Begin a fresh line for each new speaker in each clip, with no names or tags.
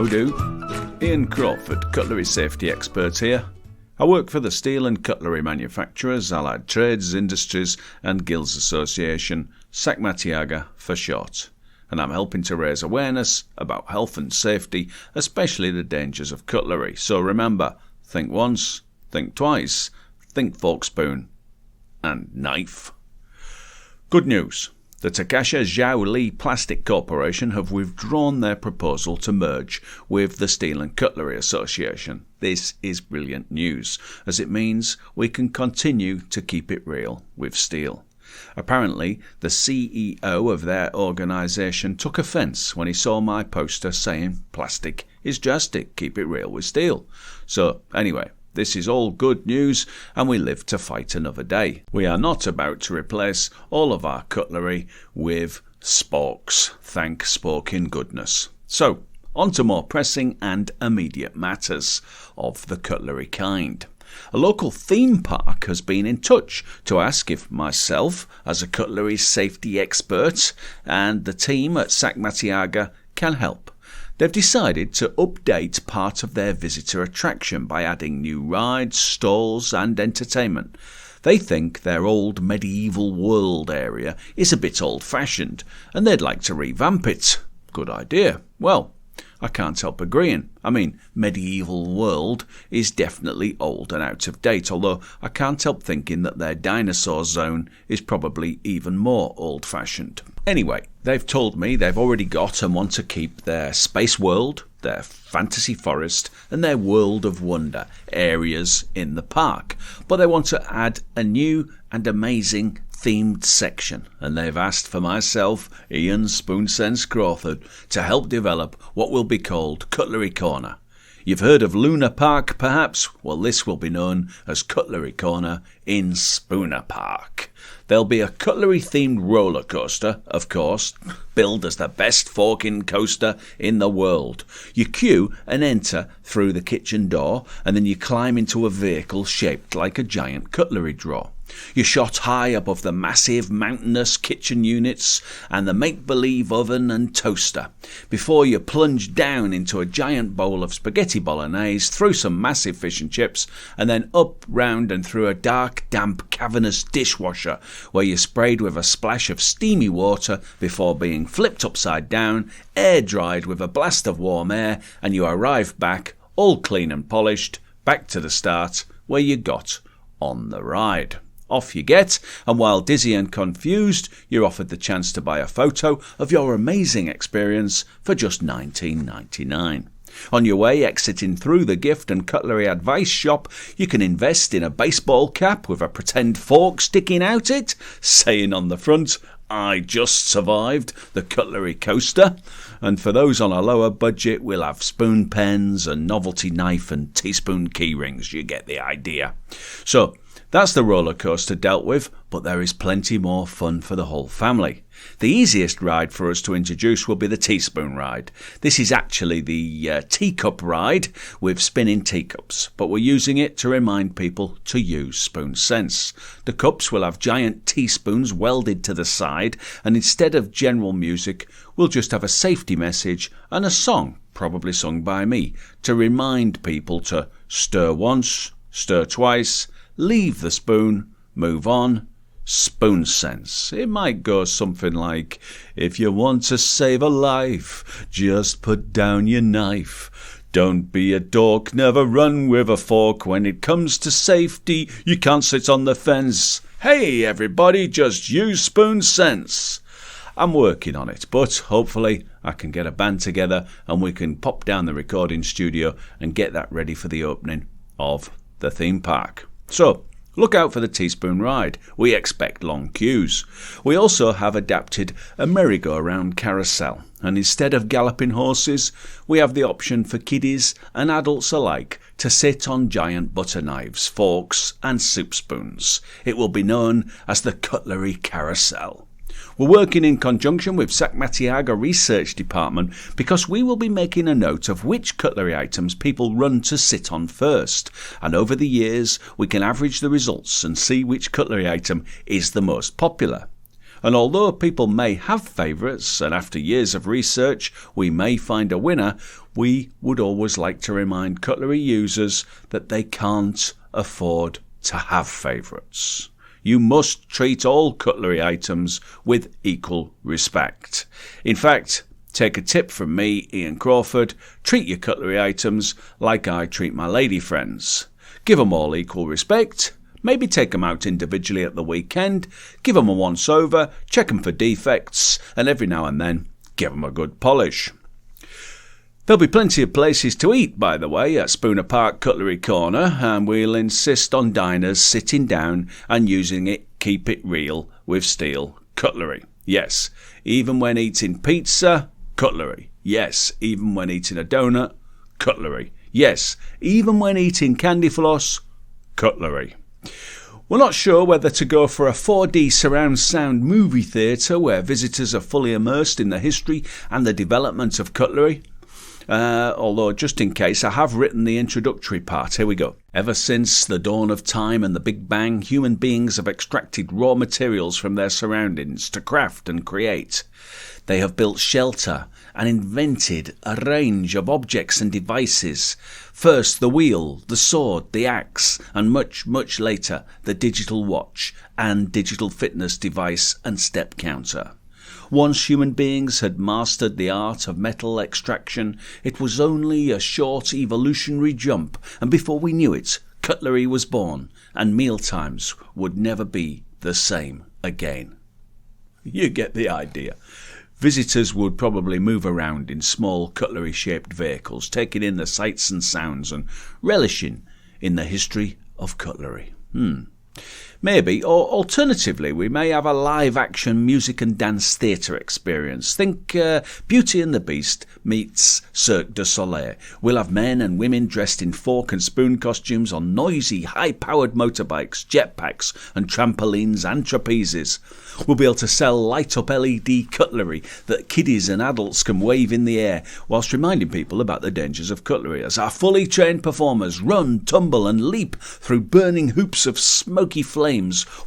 How do? Ian Crawford, cutlery safety expert here. I work for the Steel and Cutlery Manufacturers, Allied Trades, Industries and Guilds Association, SACMATIAGA for short, and I'm helping to raise awareness about health and safety, especially the dangers of cutlery. So remember, think once, think twice, think fork, spoon and knife. Good news. The Takasha Zhao Li Plastic Corporation have withdrawn their proposal to merge with the Steel and Cutlery Association. This is brilliant news, as it means we can continue to keep it real with steel. Apparently, the CEO of their organisation took offence when he saw my poster saying plastic is drastic, keep it real with steel. So anyway, this is all good news, and we live to fight another day. We are not about to replace all of our cutlery with sporks, thank sporking goodness. So, on to more pressing and immediate matters of the cutlery kind. A local theme park has been in touch to ask if myself, as a cutlery safety expert, and the team at SACMATIAGA can help. They've decided to update part of their visitor attraction by adding new rides, stalls and entertainment. They think their old medieval world area is a bit old-fashioned and they'd like to revamp it. Good idea. Well, I can't help agreeing. I mean, medieval world is definitely old and out of date, although I can't help thinking that their dinosaur zone is probably even more old-fashioned. Anyway, they've told me they've already got and want to keep their space world, their fantasy forest and their world of wonder areas in the park, but they want to add a new and amazing themed section, and they've asked for myself, Ian Spoonsense Crawford, to help develop what will be called Cutlery Corner. You've heard of Luna Park, perhaps? Well, this will be known as Cutlery Corner in Spooner Park. There'll be a cutlery-themed roller coaster, of course, billed as the best forking coaster in the world. You queue and enter through the kitchen door, and then you climb into a vehicle shaped like a giant cutlery drawer. You're shot high above the massive mountainous kitchen units and the make-believe oven and toaster before you plunge down into a giant bowl of spaghetti bolognese, through some massive fish and chips, and then up, round and through a dark, damp, cavernous dishwasher where you're sprayed with a splash of steamy water before being flipped upside down, air-dried with a blast of warm air, and you arrive back, all clean and polished, back to the start where you got on the ride. Off you get, and while dizzy and confused, you're offered the chance to buy a photo of your amazing experience for just $19.99. On your way, exiting through the gift and cutlery advice shop, you can invest in a baseball cap with a pretend fork sticking out it, saying on the front, I just survived the cutlery coaster. And for those on a lower budget, we'll have spoon pens and novelty knife and teaspoon key rings. You get the idea. So, that's the roller coaster dealt with, but there is plenty more fun for the whole family. The easiest ride for us to introduce will be the teaspoon ride. This is actually the teacup ride with spinning teacups, but we're using it to remind people to use spoon sense. The cups will have giant teaspoons welded to the side, and instead of general music, we'll just have a safety message and a song, probably sung by me, to remind people to stir once, stir twice, leave the spoon, move on, spoon sense. It might go something like, if you want to save a life, just put down your knife. Don't be a dork, never run with a fork. When it comes to safety, you can't sit on the fence. Hey everybody, just use spoon sense. I'm working on it, but hopefully I can get a band together and we can pop down the recording studio and get that ready for the opening of the theme park. So, look out for the teaspoon ride. We expect long queues. We also have adapted a merry-go-round carousel, and instead of galloping horses, we have the option for kiddies and adults alike to sit on giant butter knives, forks and soup spoons. It will be known as the Cutlery Carousel. We're working in conjunction with SACMATIAGA Research Department because we will be making a note of which cutlery items people run to sit on first, and over the years we can average the results and see which cutlery item is the most popular. And although people may have favourites, and after years of research we may find a winner, we would always like to remind cutlery users that they can't afford to have favourites. You must treat all cutlery items with equal respect. In fact, take a tip from me, Ian Crawford, treat your cutlery items like I treat my lady friends. Give them all equal respect. Maybe take them out individually at the weekend, give them a once-over, check them for defects, and every now and then give them a good polish. There'll be plenty of places to eat, by the way, at Spooner Park Cutlery Corner, and we'll insist on diners sitting down and using it keep it real with steel cutlery. Yes, even when eating pizza, cutlery. Yes, even when eating a donut, cutlery. Yes, even when eating candy floss, cutlery. We're not sure whether to go for a 4D surround sound movie theatre where visitors are fully immersed in the history and the development of cutlery. Although, just in case, I have written the introductory part. Here we go. Ever since the dawn of time and the Big Bang, human beings have extracted raw materials from their surroundings to craft and create. They have built shelter and invented a range of objects and devices. First the wheel, the sword, the axe, and much, much later the digital watch and digital fitness device and step counter. Once human beings had mastered the art of metal extraction, it was only a short evolutionary jump, and before we knew it, cutlery was born, and mealtimes would never be the same again. You get the idea. Visitors would probably move around in small cutlery-shaped vehicles, taking in the sights and sounds and relishing in the history of cutlery. Maybe, or alternatively, we may have a live-action music and dance theatre experience. Think Beauty and the Beast meets Cirque du Soleil. We'll have men and women dressed in fork and spoon costumes on noisy, high-powered motorbikes, jetpacks and trampolines and trapezes. We'll be able to sell light-up LED cutlery that kiddies and adults can wave in the air, whilst reminding people about the dangers of cutlery as our fully trained performers run, tumble and leap through burning hoops of smoky flames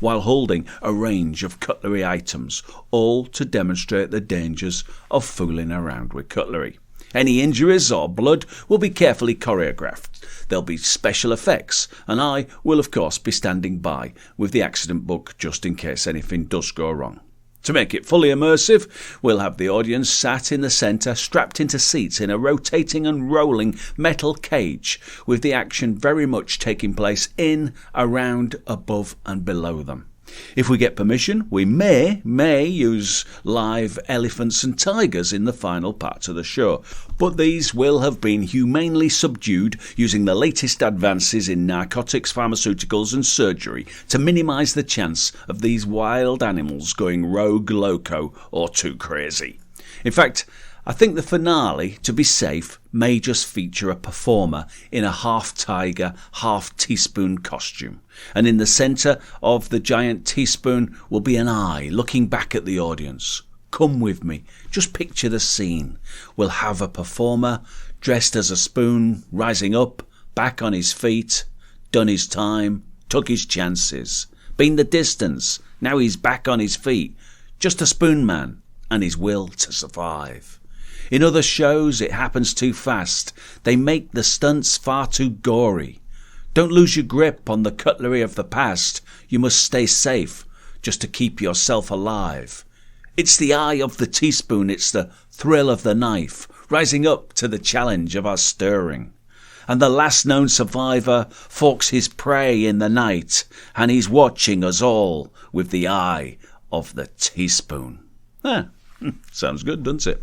while holding a range of cutlery items, all to demonstrate the dangers of fooling around with cutlery. Any injuries or blood will be carefully choreographed. There'll be special effects, and I will of course be standing by with the accident book just in case anything does go wrong. To make it fully immersive, we'll have the audience sat in the centre, strapped into seats in a rotating and rolling metal cage, with the action very much taking place in, around, above and below them. If we get permission, we may use live elephants and tigers in the final part of the show, but these will have been humanely subdued using the latest advances in narcotics, pharmaceuticals and surgery to minimise the chance of these wild animals going rogue, loco or too crazy. In fact, I think the finale, to be safe, may just feature a performer in a half-tiger, half-teaspoon costume. And in the centre of the giant teaspoon will be an eye looking back at the audience. Come with me, just picture the scene. We'll have a performer dressed as a spoon, rising up, back on his feet, done his time, took his chances, been the distance, now he's back on his feet, just a spoon man and his will to survive. In other shows, it happens too fast. They make the stunts far too gory. Don't lose your grip on the cutlery of the past. You must stay safe just to keep yourself alive. It's the eye of the teaspoon, it's the thrill of the knife, rising up to the challenge of our stirring. And the last known survivor forks his prey in the night, and he's watching us all with the eye of the teaspoon. Sounds good, doesn't it?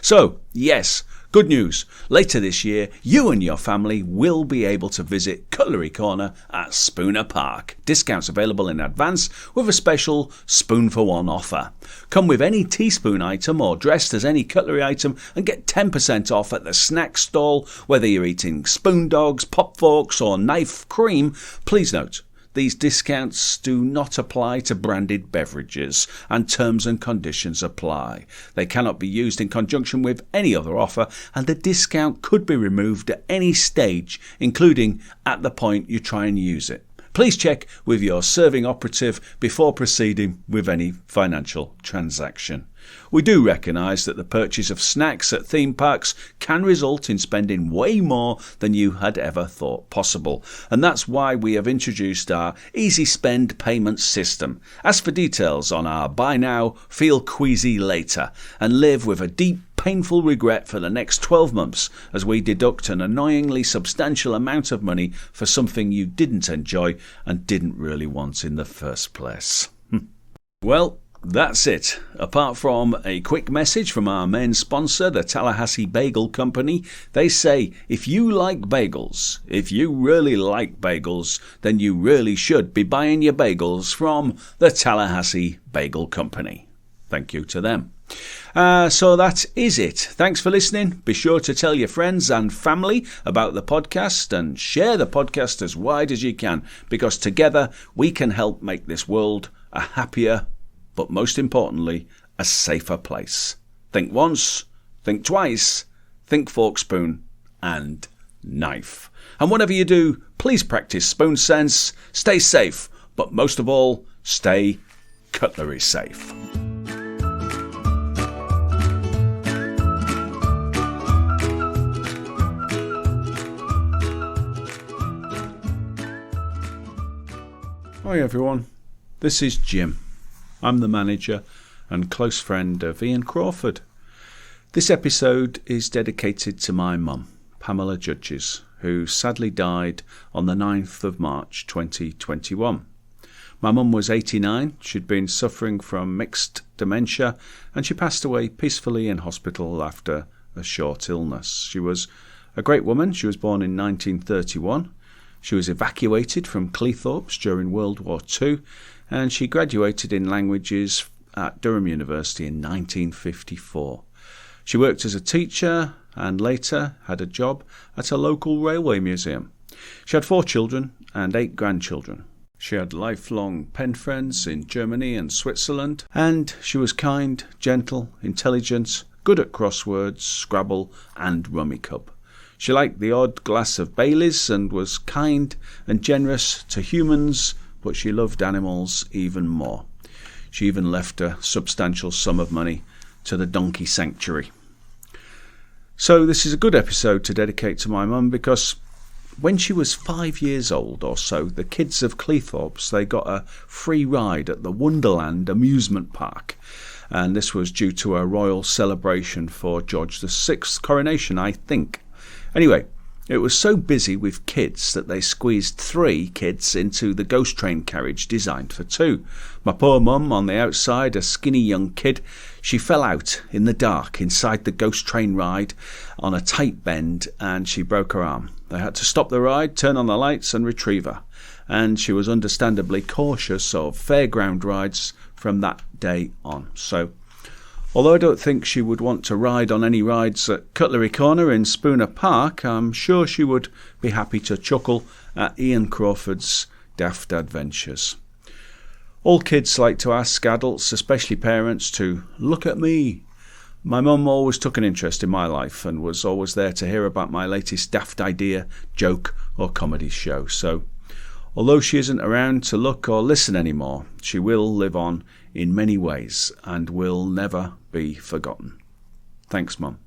So, yes, good news. Later this year, you and your family will be able to visit Cutlery Corner at Spooner Park. Discounts available in advance with a special spoon for one offer. Come with any teaspoon item or dressed as any cutlery item and get 10% off at the snack stall, whether you're eating spoon dogs, pop forks or knife cream. Please note, these discounts do not apply to branded beverages, and terms and conditions apply. They cannot be used in conjunction with any other offer, and the discount could be removed at any stage, including at the point you try and use it. Please check with your serving operative before proceeding with any financial transaction. We do recognise that the purchase of snacks at theme parks can result in spending way more than you had ever thought possible, and that's why we have introduced our Easy Spend payment system. Ask for details on our Buy Now, Feel Queasy Later, and live with a deep, painful regret for the next 12 months as we deduct an annoyingly substantial amount of money for something you didn't enjoy and didn't really want in the first place. Well, that's it. Apart from a quick message from our main sponsor, the Tallahassee Bagel Company, they say if you like bagels, if you really like bagels, then you really should be buying your bagels from the Tallahassee Bagel Company. Thank you to them. So that is it. Thanks for listening. Be sure to tell your friends and family about the podcast and share the podcast as wide as you can, because together we can help make this world a happier, but most importantly, a safer place. Think once, think twice, think fork, spoon, and knife. And whatever you do, please practice spoon sense, stay safe, but most of all, stay cutlery safe. Hi everyone, this is Jim. I'm the manager and close friend of Ian Crawford. This episode is dedicated to my mum, Pamela Judges, who sadly died on the 9th of March 2021. My mum was 89, she'd been suffering from mixed dementia, and she passed away peacefully in hospital after a short illness. She was a great woman. She was born in 1931. She was evacuated from Cleethorpes during World War II, and she graduated in languages at Durham University in 1954. She worked as a teacher and later had a job at a local railway museum. She had 4 children and 8 grandchildren. She had lifelong pen friends in Germany and Switzerland, and she was kind, gentle, intelligent, good at crosswords, Scrabble and Rummikub. She liked the odd glass of Baileys and was kind and generous to humans, but she loved animals even more. She even left a substantial sum of money to the donkey sanctuary. So this is a good episode to dedicate to my mum, because when she was 5 years old or so, the kids of Cleethorpes, they got a free ride at the Wonderland amusement park. And this was due to a royal celebration for George VI's coronation, I think. Anyway, it was so busy with kids that they squeezed 3 kids into the ghost train carriage designed for 2. My poor mum on the outside, a skinny young kid, she fell out in the dark inside the ghost train ride on a tight bend and she broke her arm. They had to stop the ride, turn on the lights and retrieve her. And she was understandably cautious of fairground rides from that day on. So, although I don't think she would want to ride on any rides at Cutlery Corner in Spooner Park, I'm sure she would be happy to chuckle at Ian Crawford's daft adventures. All kids like to ask adults, especially parents, to look at me. My mum always took an interest in my life and was always there to hear about my latest daft idea, joke or comedy show. So, although she isn't around to look or listen anymore, she will live on in many ways and will never be forgotten. Thanks, Mum.